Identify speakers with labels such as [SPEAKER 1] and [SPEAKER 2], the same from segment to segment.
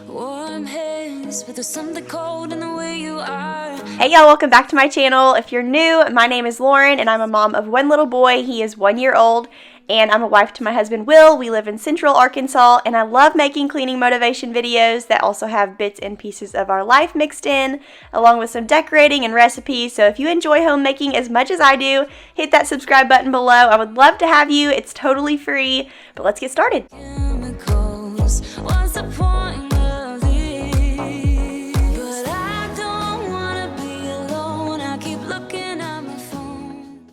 [SPEAKER 1] Warm hands, but there's something cold in the way you are.
[SPEAKER 2] Hey y'all, welcome back to my channel. If you're new, my name is Lauren and I'm a mom of one little boy. He is 1 year old and I'm a wife to my husband Will. We live in Central Arkansas and I love making cleaning motivation videos that also have bits and pieces of our life mixed in, along with some decorating and recipes. So if you enjoy homemaking as much as I do, hit that subscribe button below. I would love to have you. It's totally free, but let's get started.
[SPEAKER 1] Chemicals, what's the point of this? But I don't wanna be alone. I keep looking at my phone.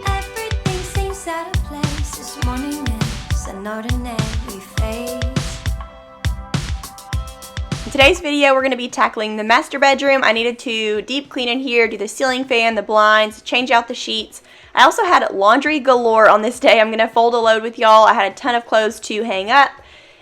[SPEAKER 1] Everything seems out of place. This morning is an ordinary phase.
[SPEAKER 2] In today's video, we're going to be tackling the master bedroom. I needed to deep clean in here, do the ceiling fan, the blinds, change out the sheets. I also had laundry galore on this day. I'm going to fold a load with y'all. I had a ton of clothes to hang up,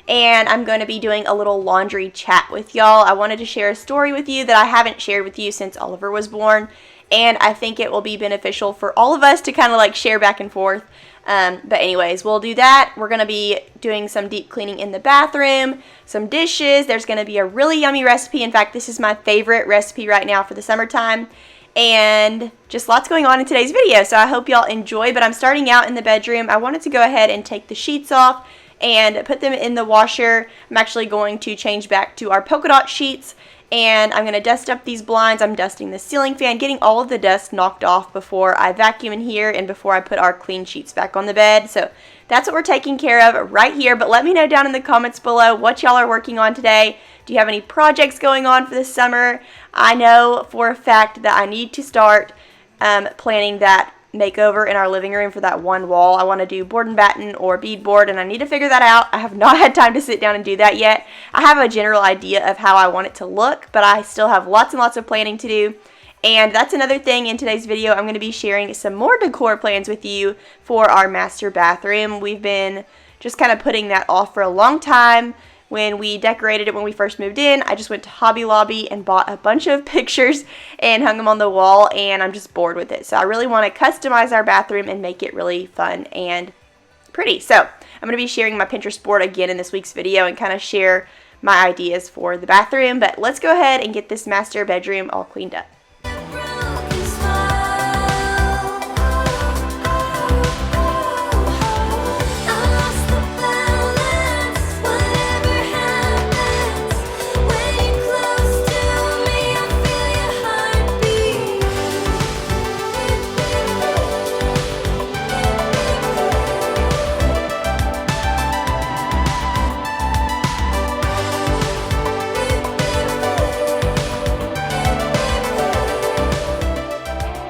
[SPEAKER 2] and I'm going to be doing a little laundry chat with y'all. I wanted to share a story with you that I haven't shared with you since Oliver was born, and I think it will be beneficial for all of us to kind of like share back and forth. But anyways, we'll do that. We're going to be doing some deep cleaning in the bathroom, some dishes. There's going to be a really yummy recipe. In fact, this is my favorite recipe right now for the summertime. And just lots going on in today's video. So I hope y'all enjoy. But I'm starting out in the bedroom. I wanted to go ahead and take the sheets off and put them in the washer. I'm actually going to change back to our polka dot sheets. And I'm going to dust up these blinds. I'm dusting the ceiling fan, getting all of the dust knocked off before I vacuum in here and before I put our clean sheets back on the bed. So that's what we're taking care of right here. But let me know down in the comments below what y'all are working on today. Do you have any projects going on for this summer? I know for a fact that I need to start planning that makeover in our living room for that one wall. I want to do board and batten or beadboard, and I need to figure that out. I have not had time to sit down and do that yet. I have a general idea of how I want it to look, but I still have lots and lots of planning to do. And that's another thing in today's video. I'm going to be sharing some more decor plans with you for our master bathroom. We've been just kind of putting that off for a long time. When we decorated it when we first moved in, I just went to Hobby Lobby and bought a bunch of pictures and hung them on the wall, and I'm just bored with it. So I really want to customize our bathroom and make it really fun and pretty. So I'm going to be sharing my Pinterest board again in this week's video and kind of share my ideas for the bathroom. But let's go ahead and get this master bedroom all cleaned up.
[SPEAKER 1] Broken smile. I lost the balance. Whatever happens, when you're close to me, I feel your heartbeat.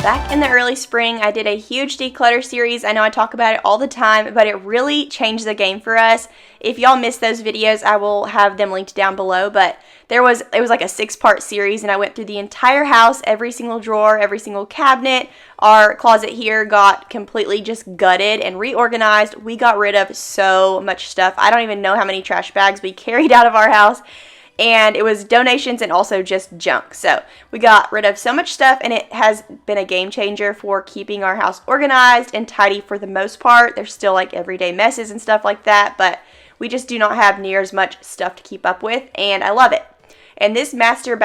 [SPEAKER 2] Back in the early spring, I did a huge declutter series. I know I talk about it all the time, but it really changed the game for us. If y'all missed those videos, I will have them linked down below, but it was like a 6-part series, and I went through the entire house, every single drawer, every single cabinet. Our closet here got completely just gutted and reorganized. We got rid of so much stuff. I don't even know how many trash bags we carried out of our house. And it was donations and also just junk. So we got rid of so much stuff, and it has been a game changer for keeping our house organized and tidy for the most part. There's still like everyday messes and stuff like that, but we just do not have near as much stuff to keep up with, and I love it. And this master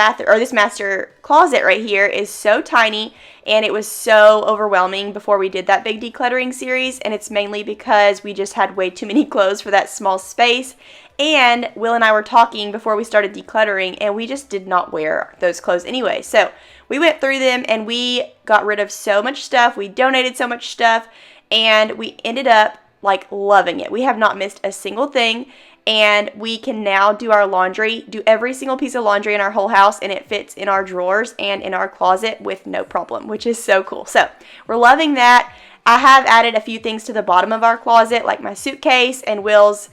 [SPEAKER 2] closet right here is so tiny, and it was so overwhelming before we did that big decluttering series, and it's mainly because we just had way too many clothes for that small space. And Will and I were talking before we started decluttering, and we just did not wear those clothes anyway. So we went through them and we got rid of so much stuff. We donated so much stuff, and we ended up like loving it. We have not missed a single thing, and we can now do our laundry, do every single piece of laundry in our whole house, and it fits in our drawers and in our closet with no problem, which is so cool. So we're loving that. I have added a few things to the bottom of our closet, like my suitcase and Will's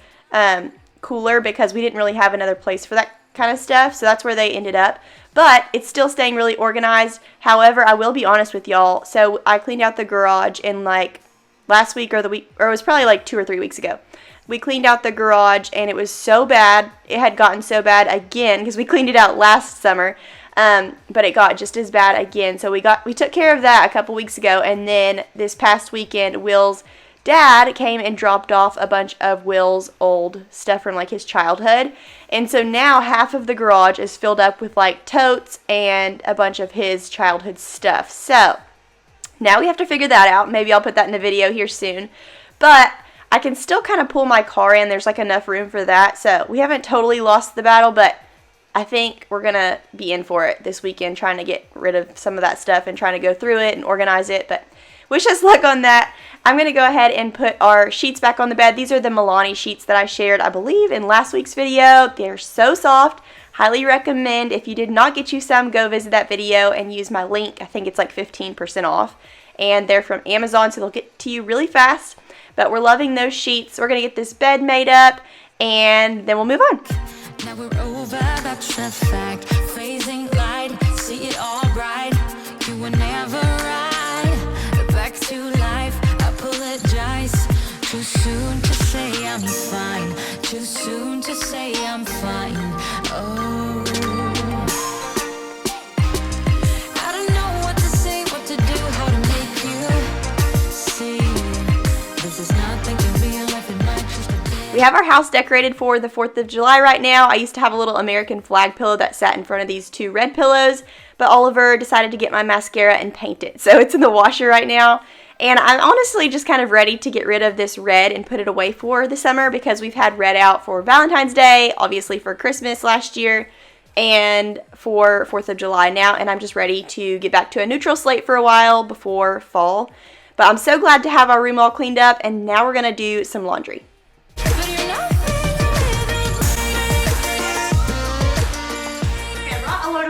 [SPEAKER 2] cooler, because we didn't really have another place for that kind of stuff, so that's where they ended up. But it's still staying really organized. However, I will be honest with y'all. So I cleaned out the garage in like last week or it was probably like 2 or 3 weeks ago. We cleaned out the garage and it was so bad. It had gotten so bad again because we cleaned it out last summer. But it got just as bad again. So we took care of that a couple weeks ago, and then this past weekend, Will's dad came and dropped off a bunch of Will's old stuff from like his childhood. And so now half of the garage is filled up with like totes and a bunch of his childhood stuff. So now we have to figure that out. Maybe I'll put that in a video here soon. But I can still kind of pull my car in. There's like enough room for that. So we haven't totally lost the battle, but I think we're going to be in for it this weekend, trying to get rid of some of that stuff and trying to go through it and organize it. But wish us luck on that. I'm going to go ahead and put our sheets back on the bed. These are the Milani sheets that I shared, I believe, in last week's video. They're so soft. Highly recommend. If you did not get you some, go visit that video and use my link. I think it's like 15% off. And they're from Amazon, so they'll get to you really fast. But we're loving those sheets. We're going to get this bed made up, and then we'll move on.
[SPEAKER 1] Now we're over, that's a fact. Phasing light, see it all bright. You were never right. Back to life, apologize. Too soon to say I'm fine. Too soon to say I'm fine. Oh, I don't know what to say, what to do, how to make you see. This is not thinking real life, it might just be.
[SPEAKER 2] We have our house decorated for the 4th of July right now. I used to have a little American flag pillow that sat in front of these 2 red pillows, but Oliver decided to get my mascara and paint it. So it's in the washer right now. And I'm honestly just kind of ready to get rid of this red and put it away for the summer because we've had red out for Valentine's Day, obviously for Christmas last year, and for 4th of July now. And I'm just ready to get back to a neutral slate for a while before fall. But I'm so glad to have our room all cleaned up, and now we're going to do some laundry.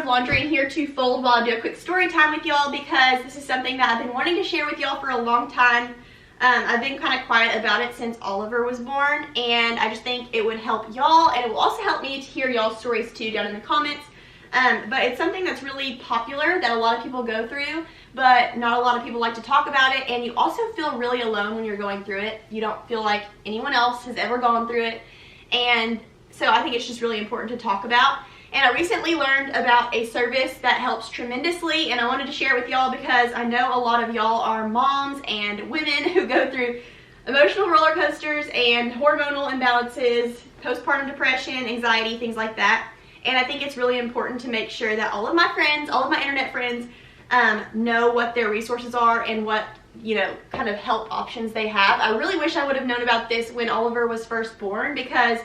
[SPEAKER 2] Laundry in here to fold while I do a quick story time with y'all because this is something that I've been wanting to share with y'all for a long time. I've been kind of quiet about it since Oliver was born, and I just think it would help y'all, and it will also help me to hear y'all's stories too down in the comments. But it's something that's really popular that a lot of people go through, but not a lot of people like to talk about it, and you also feel really alone when you're going through it. You don't feel like anyone else has ever gone through it, and so I think it's just really important to talk about. And I recently learned about a service that helps tremendously, and I wanted to share it with y'all because I know a lot of y'all are moms and women who go through emotional roller coasters and hormonal imbalances, postpartum depression, anxiety, things like that. And I think it's really important to make sure that all of my friends, all of my internet friends, know what their resources are and what, you know, kind of help options they have. I really wish I would have known about this when Oliver was first born because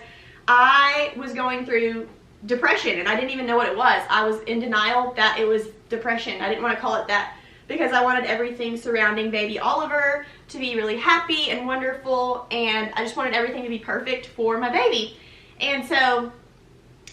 [SPEAKER 2] I was going through depression and I didn't even know what it was. I was in denial that it was depression. I didn't want to call it that because I wanted everything surrounding baby Oliver to be really happy and wonderful, and I just wanted everything to be perfect for my baby. And so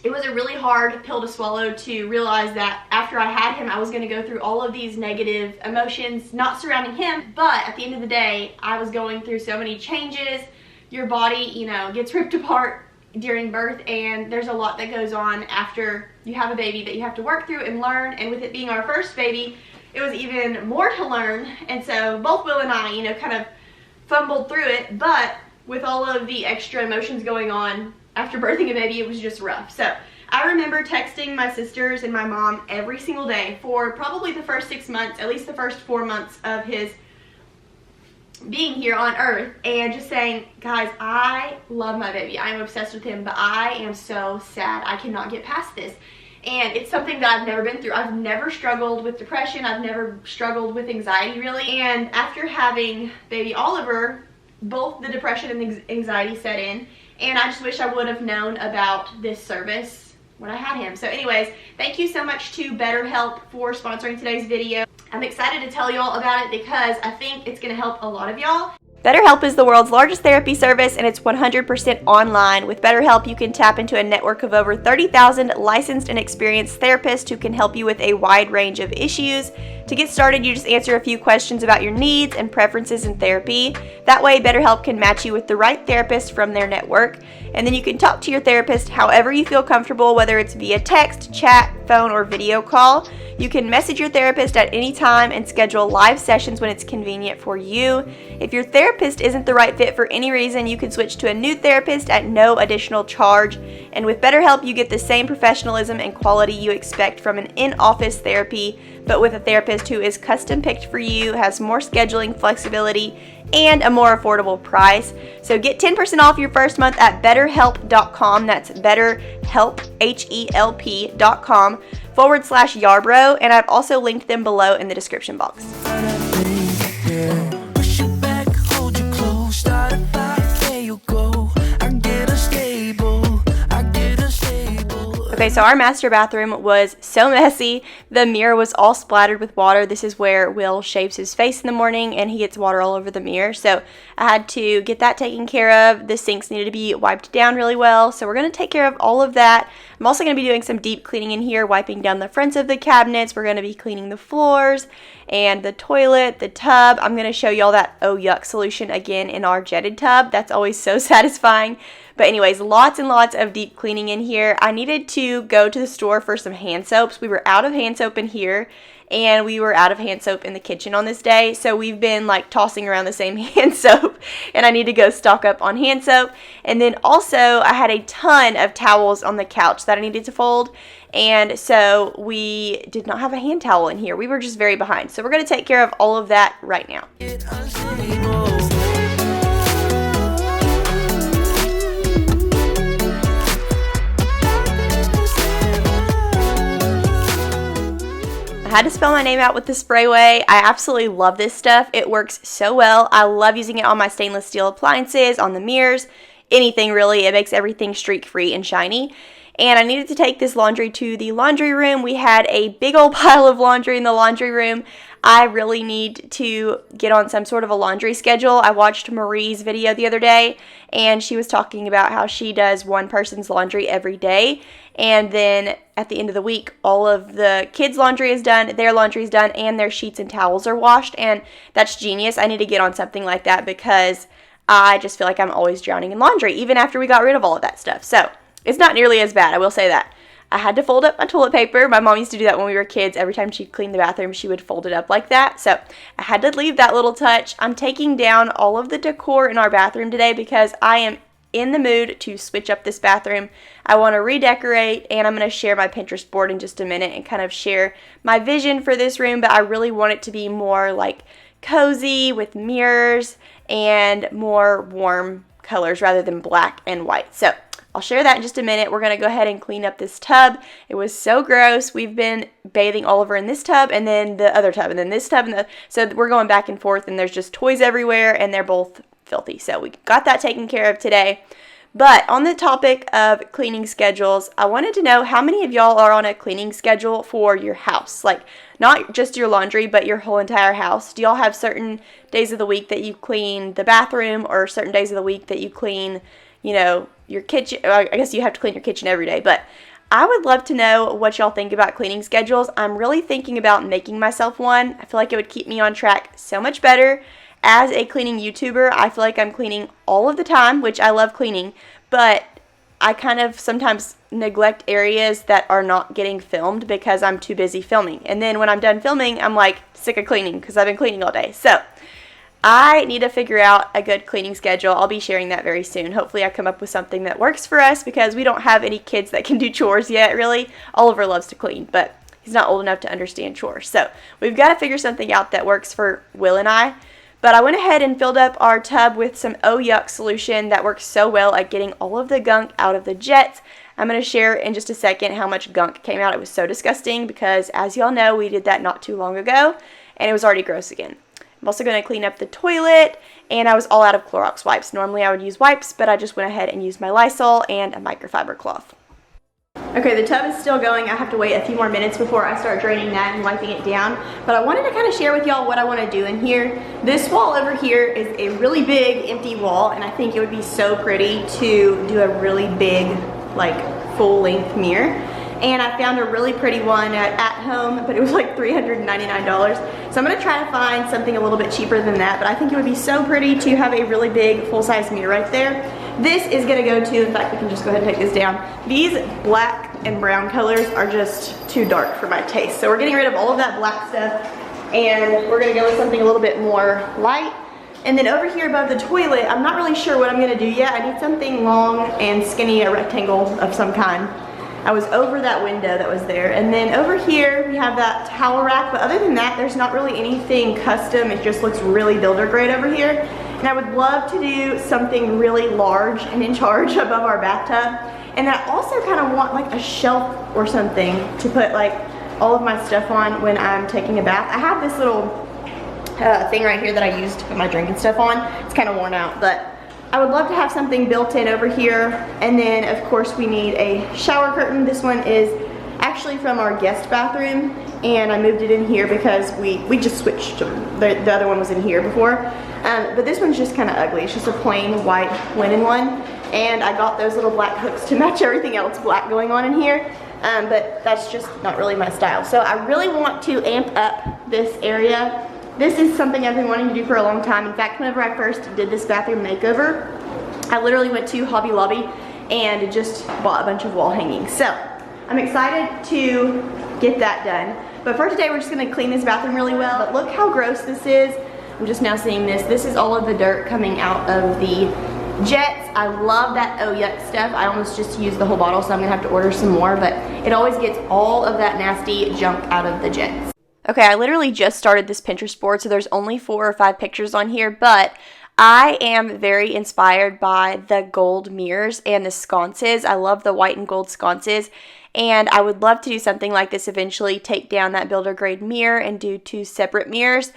[SPEAKER 2] it was a really hard pill to swallow to realize that after I had him, I was going to go through all of these negative emotions, not surrounding him, but at the end of the day, I was going through so many changes. Your body, you know, gets ripped apart during birth, and there's a lot that goes on after you have a baby that you have to work through and learn. And with it being our first baby, it was even more to learn. And so both Will and I, you know, kind of fumbled through it, but with all of the extra emotions going on after birthing a baby, it was just rough. So I remember texting my sisters and my mom every single day for probably the first 6 months, at least the first 4 months of his being here on earth, and just saying, guys, I love my baby. I am obsessed with him, but I am so sad. I cannot get past this. And it's something that I've never been through. I've never struggled with depression. I've never struggled with anxiety, really. And after having baby Oliver, both the depression and the anxiety set in, and I just wish I would have known about this service when I had him. So anyways, thank you so much to BetterHelp for sponsoring today's video. I'm excited to tell y'all about it because I think it's going to help a lot of y'all. BetterHelp is the world's largest therapy service, and it's 100% online. With BetterHelp, you can tap into a network of over 30,000 licensed and experienced therapists who can help you with a wide range of issues. To get started, you just answer a few questions about your needs and preferences in therapy. That way, BetterHelp can match you with the right therapist from their network. And then you can talk to your therapist however you feel comfortable, whether it's via text, chat, phone, or video call. You can message your therapist at any time and schedule live sessions when it's convenient for you. If your therapist isn't the right fit for any reason, you can switch to a new therapist at no additional charge. And with BetterHelp, you get the same professionalism and quality you expect from an in-office therapy, but with a therapist who is custom picked for you, has more scheduling flexibility, and a more affordable price. So get 10% off your first month at betterhelp.com. That's betterhelp, HELP.com/Yarbrough. And I've also linked them below in the description box. Okay, so our master bathroom was so messy. The mirror was all splattered with water. This is where Will shaves his face in the morning and he gets water all over the mirror. So I had to get that taken care of. The sinks needed to be wiped down really well. So we're going to take care of all of that. I'm also going to be doing some deep cleaning in here, wiping down the fronts of the cabinets. We're going to be cleaning the floors and the toilet, the tub. I'm going to show y'all that oh yuck solution again in our jetted tub. That's always so satisfying. But anyways, lots and lots of deep cleaning in here. I needed to go to the store for some hand soaps. We were out of hand soap in here, and we were out of hand soap in the kitchen on this day. So we've been like tossing around the same hand soap, and I need to go stock up on hand soap. And then also I had a ton of towels on the couch that I needed to fold. And so we did not have a hand towel in here. We were just very behind. So we're going to take care of all of that right now. I had to spell my name out with the sprayway. I absolutely love this stuff. It works so well. I love using it on my stainless steel appliances, on the mirrors, anything really. It makes everything streak free and shiny. And I needed to take this laundry to the laundry room. We had a big old pile of laundry in the laundry room. I really need to get on some sort of a laundry schedule. I watched Marie's video the other day, and she was talking about how she does one person's laundry every day. And then at the end of the week, all of the kids' laundry is done, their laundry is done, and their sheets and towels are washed. And that's genius. I need to get on something like that because I just feel like I'm always drowning in laundry, even after we got rid of all of that stuff. So it's not nearly as bad, I will say that. I had to fold up my toilet paper. My mom used to do that when we were kids. Every time she'd clean the bathroom, she would fold it up like that. So I had to leave that little touch. I'm taking down all of the decor in our bathroom today because I am in the mood to switch up this bathroom. I want to redecorate, and I'm going to share my Pinterest board in just a minute and kind of share my vision for this room, but I really want it to be more like cozy with mirrors and more warm colors rather than black and white. So I'll share that in just a minute. We're going to go ahead and clean up this tub. It was so gross. We've been bathing Oliver in this tub and then the other tub and then this tub. So we're going back and forth, and there's just toys everywhere, and they're both filthy. So we got that taken care of today. But on the topic of cleaning schedules, I wanted to know how many of y'all are on a cleaning schedule for your house. Like, not just your laundry, but your whole entire house. Do y'all have certain days of the week that you clean the bathroom, or certain days of the week that you clean, you know, your kitchen? I guess you have to clean your kitchen every day, but I would love to know what y'all think about cleaning schedules. I'm really thinking about making myself one. I feel like it would keep me on track so much better. As a cleaning YouTuber, I feel like I'm cleaning all of the time, which I love cleaning, but I kind of sometimes neglect areas that are not getting filmed because I'm too busy filming. And then when I'm done filming, I'm like sick of cleaning because I've been cleaning all day. So I need to figure out a good cleaning schedule. I'll be sharing that very soon. Hopefully I come up with something that works for us because we don't have any kids that can do chores yet, really. Oliver loves to clean, but he's not old enough to understand chores. So we've got to figure something out that works for Will and I. But I went ahead and filled up our tub with some Oh Yuck solution that works so well at getting all of the gunk out of the jets. I'm going to share in just a second how much gunk came out. It was so disgusting because, as y'all know, we did that not too long ago, and it was already gross again. I'm also going to clean up the toilet, and I was all out of Clorox wipes. Normally I would use wipes, but I just went ahead and used my Lysol and a microfiber cloth. Okay, the tub is still going. I have to wait a few more minutes before I start draining that and wiping it down. But I wanted to kind of share with y'all what I want to do in here. This wall over here is a really big empty wall, and I think it would be so pretty to do a really big, like, full-length mirror. And I found a really pretty one at home, but it was like $399. So I'm gonna try to find something a little bit cheaper than that, but I think it would be so pretty to have a really big full-size mirror right there. This is gonna go to, in fact, we can just go ahead and take this down. These black and brown colors are just too dark for my taste. So we're getting rid of all of that black stuff, and we're gonna go with something a little bit more light. And then over here above the toilet, I'm not really sure what I'm gonna do yet. I need something long and skinny, a rectangle of some kind. I was over that window that was there. And then over here, we have that towel rack. But other than that, there's not really anything custom. It just looks really builder grade over here. And I would love to do something really large and in charge above our bathtub. And I also kind of want like a shelf or something to put like all of my stuff on when I'm taking a bath. I have this little thing right here that I use to put my drinking stuff on. It's kind of worn out, but I would love to have something built in over here. And then of course we need a shower curtain. This one is actually from our guest bathroom, and I moved it in here because we just switched. The other one was in here before. But this one's just kind of ugly. It's just a plain white linen one. And I got those little black hooks to match everything else black going on in here. But that's just not really my style. So I really want to amp up this area. This is something I've been wanting to do for a long time. In fact, whenever I first did this bathroom makeover, I literally went to Hobby Lobby and just bought a bunch of wall hangings. So I'm excited to get that done. But for today, we're just gonna clean this bathroom really well. But look how gross this is. I'm just now seeing this. This is all of the dirt coming out of the jets. I love that oh yuck stuff. I almost just used the whole bottle, so I'm gonna have to order some more, but it always gets all of that nasty junk out of the jets. Okay, I literally just started this Pinterest board, so there's only 4 or 5 pictures on here, but I am very inspired by the gold mirrors and the sconces. I love the white and gold sconces, and I would love to do something like this eventually, take down that builder grade mirror and do 2 separate mirrors.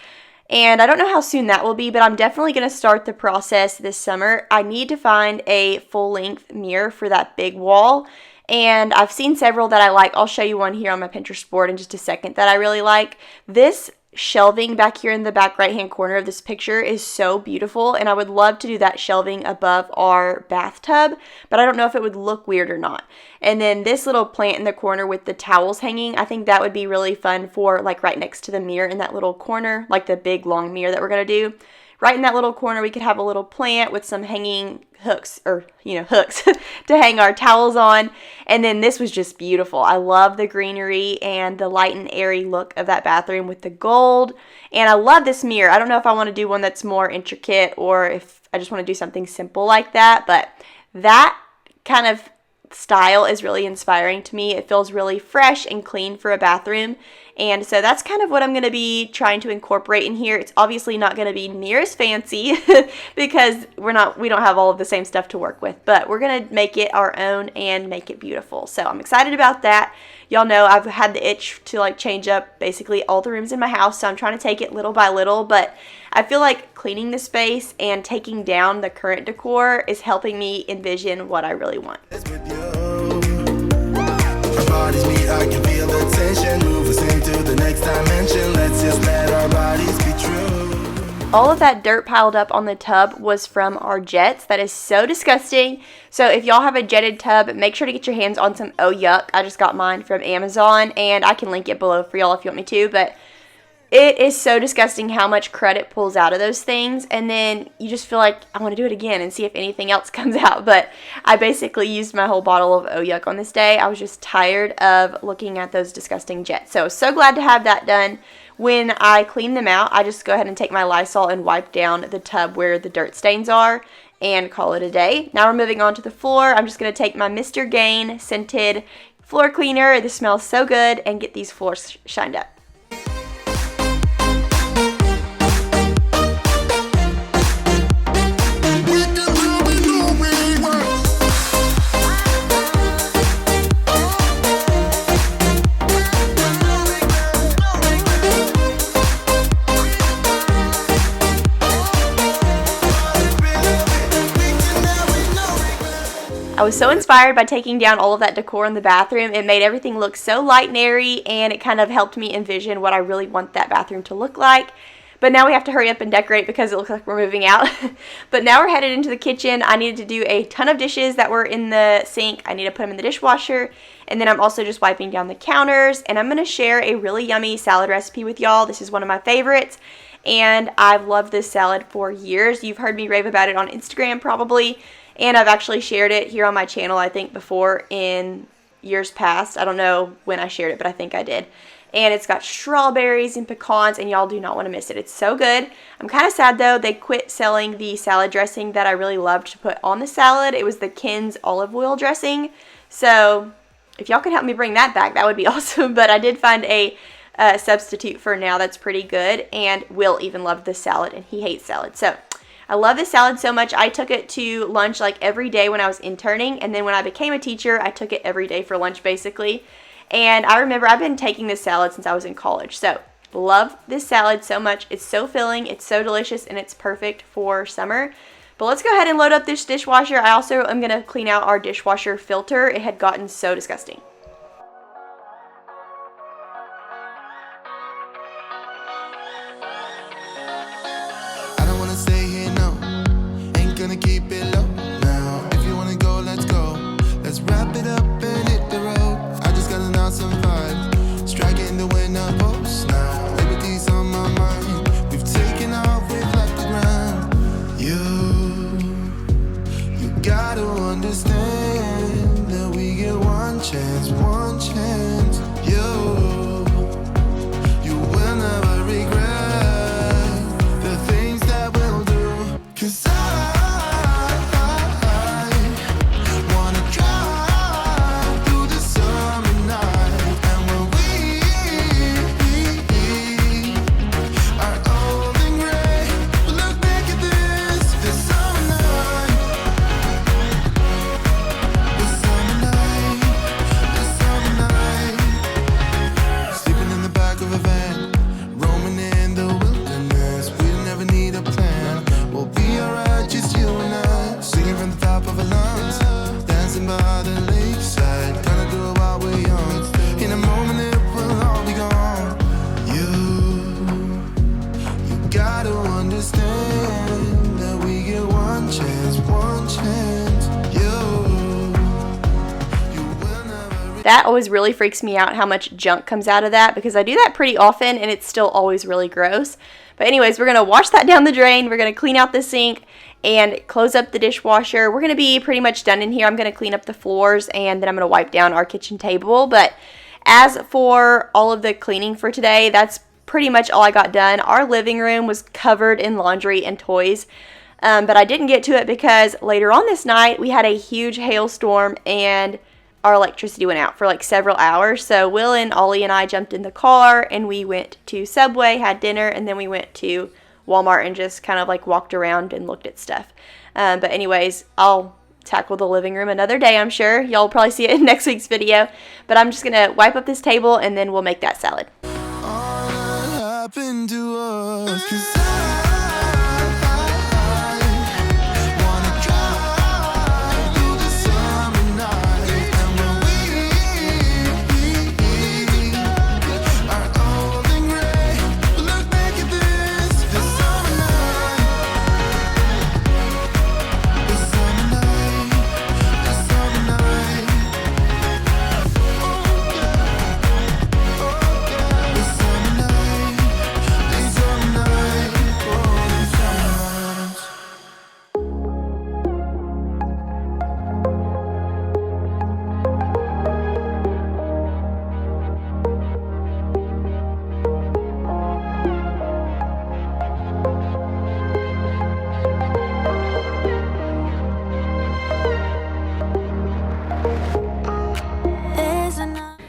[SPEAKER 2] And I don't know how soon that will be, but I'm definitely going to start the process this summer. I need to find a full-length mirror for that big wall. And I've seen several that I like. I'll show you one here on my Pinterest board in just a second that I really like. This shelving back here in the back right-hand corner of this picture is so beautiful, and I would love to do that shelving above our bathtub, but I don't know if it would look weird or not. And then this little plant in the corner with the towels hanging, I think that would be really fun for like right next to the mirror in that little corner, like the big long mirror that we're going to do. Right in that little corner, we could have a little plant with some hanging hooks, or, you know, hooks to hang our towels on. And then this was just beautiful. I love the greenery and the light and airy look of that bathroom with the gold. And I love this mirror. I don't know if I want to do one that's more intricate or if I just want to do something simple like that. But that kind of style is really inspiring to me. It feels really fresh and clean for a bathroom. And so that's kind of what I'm going to be trying to incorporate in here. It's obviously not going to be near as fancy because we don't have all of the same stuff to work with, but we're going to make it our own and make it beautiful. So I'm excited about that. Y'all know I've had the itch to like change up basically all the rooms in my house, so I'm trying to take it little by little, but I feel like cleaning the space and taking down the current decor is helping me envision what I really want. Bodies meet, I can feel the tension, move us into the next dimension, let's just let our bodies be true. All of that dirt piled up on the tub was from our jets. That is so disgusting. So if y'all have a jetted tub, make sure to get your hands on some oh yuck. I just got mine from Amazon, and I can link it below for y'all if you want me to, but it is so disgusting how much crud it pulls out of those things, and then you just feel like I want to do it again and see if anything else comes out. But I basically used my whole bottle of oh yuck on this day. I was just tired of looking at those disgusting jets. So glad to have that done. When I clean them out, I just go ahead and take my Lysol and wipe down the tub where the dirt stains are and call it a day. Now we're moving on to the floor. I'm just going to take my Mr. Gain scented floor cleaner. This smells so good, and get these floors shined up. I I was so inspired by taking down all of that decor in the bathroom. It made everything look so light and airy, and it kind of helped me envision what I really want that bathroom to look like. But now we have to hurry up and decorate because it looks like we're moving out. But now we're headed into the kitchen. I needed to do a ton of dishes that were in the sink. I need to put them in the dishwasher. And then I'm also just wiping down the counters. And I'm going to share a really yummy salad recipe with y'all. This is one of my favorites. And I've loved this salad for years. You've heard me rave about it on Instagram probably. And I've actually shared it here on my channel, I think, before in years past. I don't know when I shared it, but I think I did. And it's got strawberries and pecans, and y'all do not want to miss it. It's so good. I'm kind of sad, though. They quit selling the salad dressing that I really loved to put on the salad. It was the Ken's olive oil dressing. So if y'all could help me bring that back, that would be awesome. But I did find a substitute for now that's pretty good. And Will even loved this salad, and he hates salad. So I love this salad so much. I took it to lunch like every day when I was interning. And then when I became a teacher, I took it every day for lunch, basically. And I remember I've been taking this salad since I was in college. So love this salad so much. It's so filling, it's so delicious, and it's perfect for summer. But let's go ahead and load up this dishwasher. I also am going to clean out our dishwasher filter. It had gotten so disgusting.
[SPEAKER 3] I don't wanna stay here, no. Ain't gonna keep it low now. If you wanna go, let's go. Let's wrap it up and hit the road. Got an awesome vibe, striking the winner post now. Liberty's on my mind. We've taken off, we've left the ground. You gotta understand that we get one chance, one chance. You will never regret the things that we'll do. 'Cause I wanna drive through the summer night, and when we are old and gray, we'll look back at this summer night, this summer night, this summer night. Sleeping in the back of a van, roaming in the wilderness. We'll never need a plan. We'll be alright, just you and I. Singing from the top of our lungs, dancing by the lakeside. Gonna do it while we're young. In a moment it will all be gone. You gotta understand that we get one chance, one chance. You will never.
[SPEAKER 2] That always really freaks me out how much junk comes out of that, because I do that pretty often and it's still always really gross. But anyways, we're going to wash that down the drain. We're going to clean out the sink and close up the dishwasher. We're going to be pretty much done in here. I'm going to clean up the floors, and then I'm going to wipe down our kitchen table. But as for all of the cleaning for today, that's pretty much all I got done. Our living room was covered in laundry and toys. But I didn't get to it because later on this night, we had a huge hailstorm and our electricity went out for like several hours. So Will and Ollie and I jumped in the car and we went to Subway, had dinner, and then we went to Walmart and just kind of like walked around and looked at stuff. But anyways, I'll tackle the living room another day, I'm sure. Y'all will probably see it in next week's video. But I'm just going to wipe up this table and then we'll make that salad.
[SPEAKER 3] All that happened to us, 'cause wanna drive through the summer night, and when we are old and gray, we'll look back at this summer night, this summer night, this summer night. Oh yeah, this summer night, this summer night, oh, this summer night.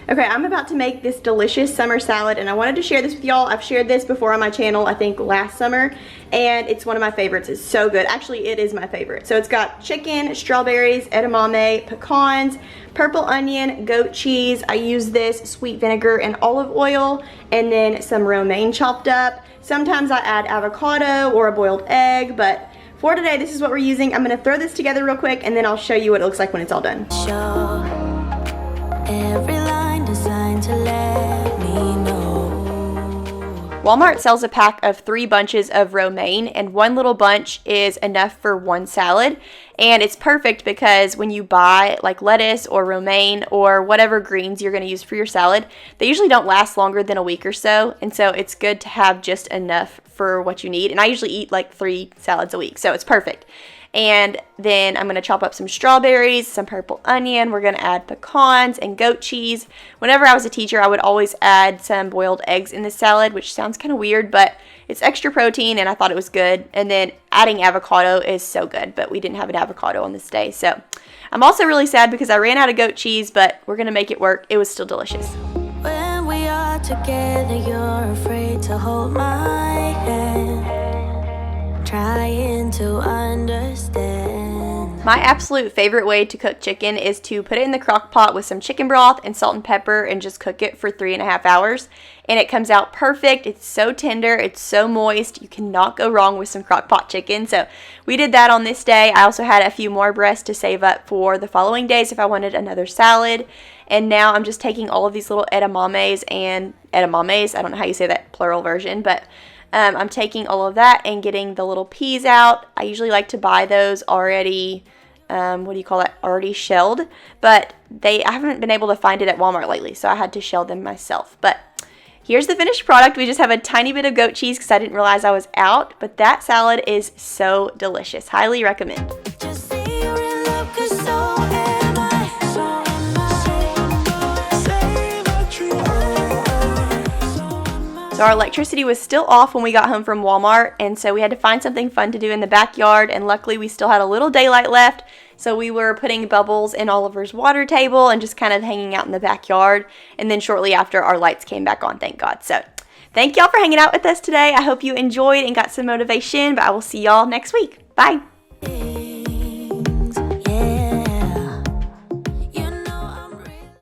[SPEAKER 2] Okay, I'm about to make this delicious summer salad, and I wanted to share this with y'all. I've shared this before on my channel, I think last summer, and it's one of my favorites. It's so good. Actually, it is my favorite. So it's got chicken, strawberries, edamame, pecans, purple onion, goat cheese. I use this, sweet vinegar and olive oil, and then some romaine chopped up. Sometimes I add avocado or a boiled egg, but for today, this is what we're using. I'm gonna throw this together real quick and then I'll show you what it looks like when it's all done.
[SPEAKER 1] Show every line designed to let me know.
[SPEAKER 2] Walmart sells a pack of 3 bunches of romaine, and 1 little bunch is enough for 1 salad. And it's perfect because when you buy like lettuce or romaine or whatever greens you're going to use for your salad, they usually don't last longer than a week or so. And so it's good to have just enough for what you need. And I usually eat like 3 salads a week, so it's perfect. And then I'm going to chop up some strawberries, some purple onion. We're going to add pecans and goat cheese. Whenever I was a teacher, I would always add some boiled eggs in the salad, which sounds kind of weird, but it's extra protein and I thought it was good. And then adding avocado is so good, but we didn't have an avocado on this day. So I'm also really sad because I ran out of goat cheese, but we're going to make it work. It was still delicious.
[SPEAKER 1] When we are together, you're afraid to hold my hand, trying to understand.
[SPEAKER 2] My absolute favorite way to cook chicken is to put it in the crock pot with some chicken broth and salt and pepper and just cook it for 3.5 hours. And it comes out perfect. It's so tender. It's so moist. You cannot go wrong with some crock pot chicken. So we did that on this day. I also had a few more breasts to save up for the following days if I wanted another salad. And now I'm just taking all of these little edamames, I don't know how you say that plural version, but I'm taking all of that and getting the little peas out. I usually like to buy those already, already shelled, but I haven't been able to find it at Walmart lately, so I had to shell them myself. But here's the finished product. We just have a tiny bit of goat cheese because I didn't realize I was out, but that salad is so delicious. Highly recommend.
[SPEAKER 1] Just say you're in love, 'cause so am I. So am I. Say what you are.
[SPEAKER 2] So our electricity was still off when we got home from Walmart, and so we had to find something fun to do in the backyard, and luckily we still had a little daylight left, so we were putting bubbles in Oliver's water table and just kind of hanging out in the backyard, and then shortly after our lights came back on, thank God. So thank y'all for hanging out with us today. I hope you enjoyed and got some motivation, but I will see y'all next week. Bye!